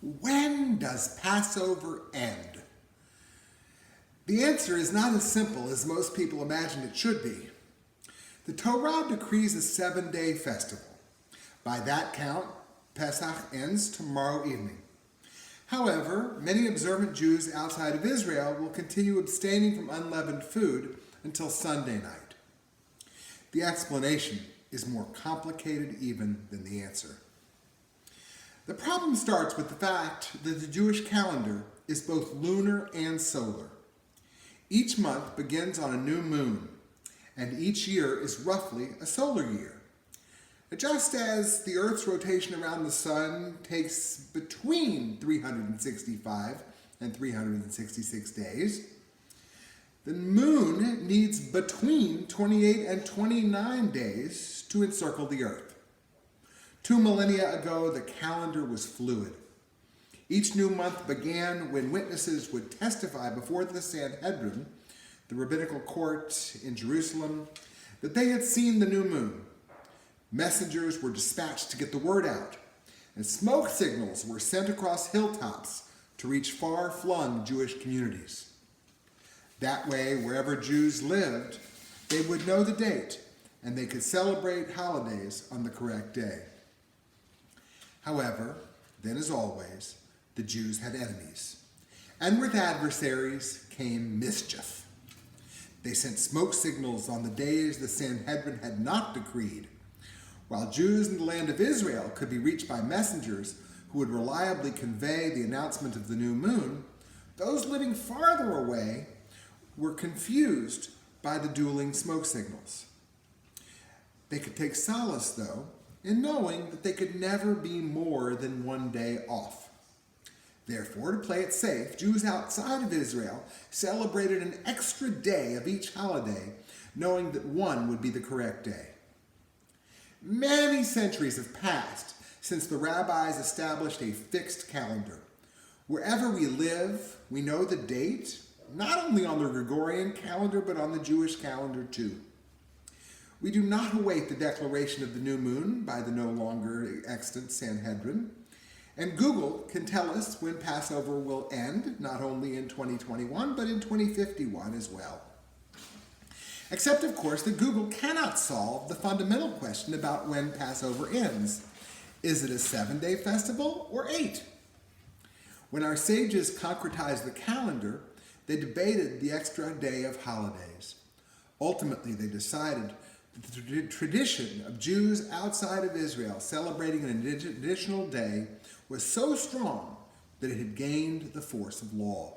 When does Passover end? The answer is not as simple as most people imagine it should be. The Torah decrees a 7-day festival. By that count, Pesach ends tomorrow evening. However, many observant Jews outside of Israel will continue abstaining from unleavened food until Sunday night. The explanation is more complicated even than the answer. The problem starts with the fact that the Jewish calendar is both lunar and solar. Each month begins on a new moon, and each year is roughly a solar year. Just as the Earth's rotation around the sun takes between 365 and 366 days, the moon needs between 28 and 29 days to encircle the Earth. 2 millennia ago, the calendar was fluid. Each new month began when witnesses would testify before the Sanhedrin, the rabbinical court in Jerusalem, that they had seen the new moon. Messengers were dispatched to get the word out, and smoke signals were sent across hilltops to reach far-flung Jewish communities. That way, wherever Jews lived, they would know the date, and they could celebrate holidays on the correct day. However, then as always, the Jews had enemies, and with adversaries came mischief. They sent smoke signals on the days the Sanhedrin had not decreed. While Jews in the land of Israel could be reached by messengers who would reliably convey the announcement of the new moon, those living farther away were confused by the dueling smoke signals. They could take solace, though, in knowing that they could never be more than one day off. Therefore, to play it safe, Jews outside of Israel celebrated an extra day of each holiday, knowing that one would be the correct day. Many centuries have passed since the rabbis established a fixed calendar. Wherever we live, we know the date, not only on the Gregorian calendar, but on the Jewish calendar too. We do not await the declaration of the new moon by the no longer extant Sanhedrin, and Google can tell us when Passover will end, not only in 2021, but in 2051 as well. Except, of course, that Google cannot solve the fundamental question about when Passover ends. Is it a 7-day festival or 8? When our sages concretized the calendar, they debated the extra day of holidays. Ultimately, they decided that the tradition of Jews outside of Israel celebrating an additional day was so strong that it had gained the force of law.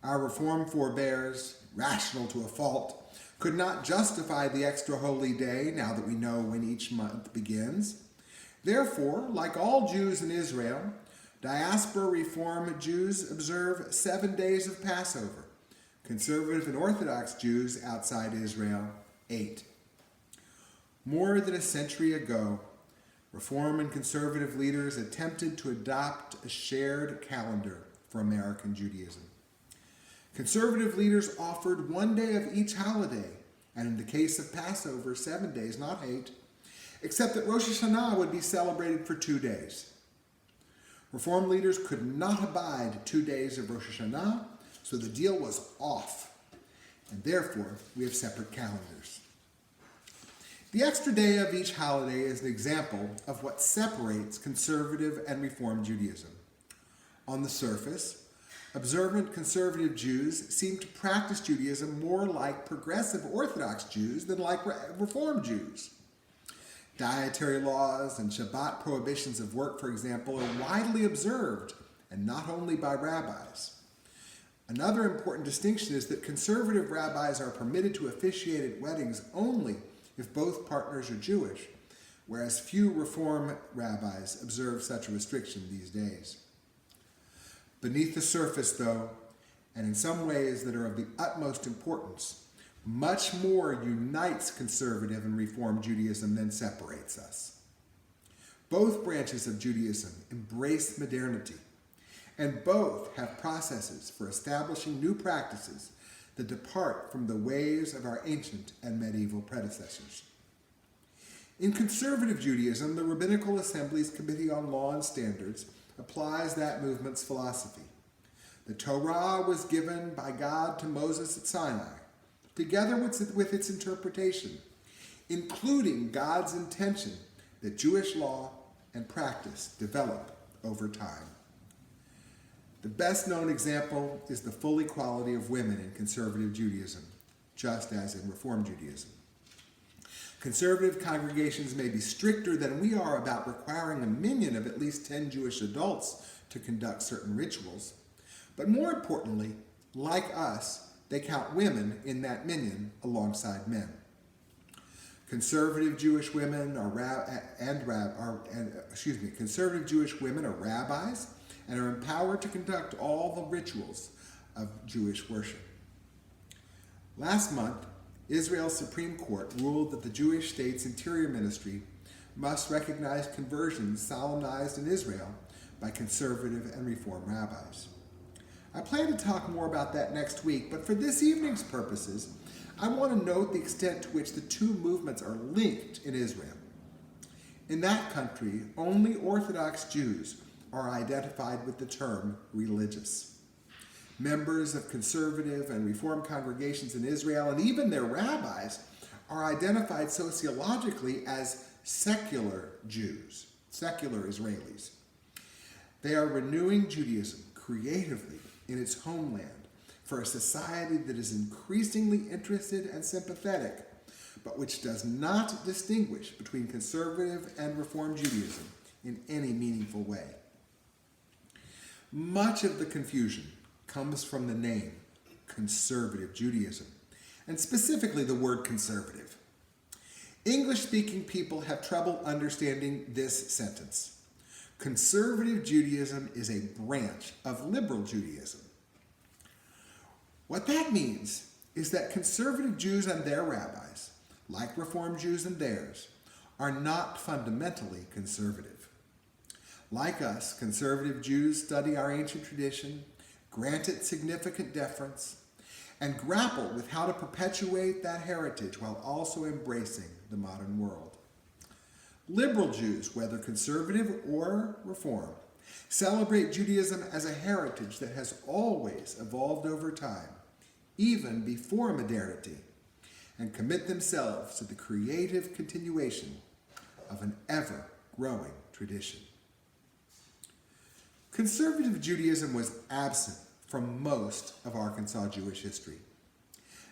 Our Reform forebears, rational to a fault, could not justify the extra holy day now that we know when each month begins. Therefore, like all Jews in Israel, diaspora Reform Jews observe 7 days of Passover. Conservative and Orthodox Jews outside Israel, 8. More than a century ago, Reform and conservative leaders attempted to adopt a shared calendar for American Judaism. Conservative leaders offered 1 day of each holiday, and in the case of Passover, 7 days, not 8, except that Rosh Hashanah would be celebrated for 2 days. Reform leaders could not abide 2 days of Rosh Hashanah, so the deal was off, and therefore we have separate calendars. The extra day of each holiday is an example of what separates conservative and Reform Judaism. On the surface, observant conservative Jews seem to practice Judaism more like progressive Orthodox Jews than like Reform Jews. Dietary laws and Shabbat prohibitions of work, for example, are widely observed, and not only by rabbis. Another important distinction is that conservative rabbis are permitted to officiate at weddings only if both partners are Jewish, whereas few Reform rabbis observe such a restriction these days. Beneath the surface, though, and in some ways that are of the utmost importance, much more unites conservative and Reform Judaism than separates us. Both branches of Judaism embrace modernity, and both have processes for establishing new practices that depart from the ways of our ancient and medieval predecessors. In conservative Judaism, the Rabbinical Assembly's Committee on Law and Standards applies that movement's philosophy. The Torah was given by God to Moses at Sinai, together with its interpretation, including God's intention that Jewish law and practice develop over time. The best known example is the full equality of women in conservative Judaism, just as in Reform Judaism. Conservative congregations may be stricter than we are about requiring a minyan of at least 10 Jewish adults to conduct certain rituals, but more importantly, like us, they count women in that minyan alongside men. Conservative Jewish women are conservative Jewish women are rabbis and are empowered to conduct all the rituals of Jewish worship. Last month, Israel's Supreme Court ruled that the Jewish state's interior ministry must recognize conversions solemnized in Israel by conservative and reform rabbis. I plan to talk more about that next week, but for this evening's purposes, I want to note the extent to which the two movements are linked in Israel. In that country, only Orthodox Jews are identified with the term religious. Members of conservative and reform congregations in Israel, and even their rabbis, are identified sociologically as secular Jews, secular Israelis. They are renewing Judaism creatively in its homeland for a society that is increasingly interested and sympathetic, but which does not distinguish between conservative and reform Judaism in any meaningful way. Much of the confusion comes from the name conservative Judaism, and specifically the word conservative. English-speaking people have trouble understanding this sentence. Conservative Judaism is a branch of liberal Judaism. What that means is that conservative Jews and their rabbis, like Reform Jews and theirs, are not fundamentally conservative. Like us, conservative Jews study our ancient tradition, grant it significant deference, and grapple with how to perpetuate that heritage while also embracing the modern world. Liberal Jews, whether conservative or reform, celebrate Judaism as a heritage that has always evolved over time, even before modernity, and commit themselves to the creative continuation of an ever-growing tradition. Conservative Judaism was absent from most of Arkansas Jewish history.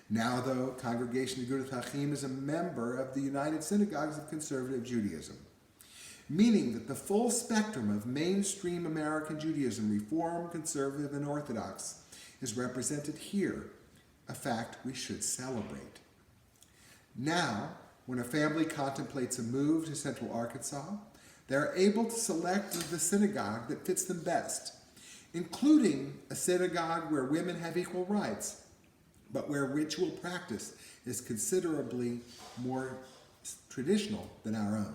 Now, though, Congregation Agudath Hachim is a member of the United Synagogues of Conservative Judaism, meaning that the full spectrum of mainstream American Judaism, Reform, Conservative, and Orthodox, is represented here, a fact we should celebrate. Now, when a family contemplates a move to Central Arkansas, they are able to select the synagogue that fits them best, including a synagogue where women have equal rights, but where ritual practice is considerably more traditional than our own.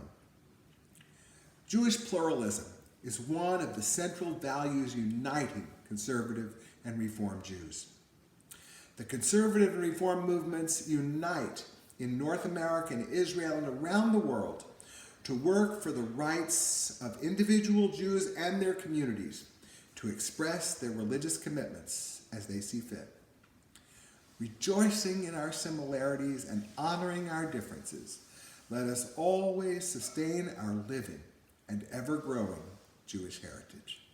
Jewish pluralism is one of the central values uniting conservative and reform Jews. The conservative and reform movements unite in North America and Israel and around the world to work for the rights of individual Jews and their communities to express their religious commitments as they see fit. Rejoicing in our similarities and honoring our differences, let us always sustain our living and ever-growing Jewish heritage.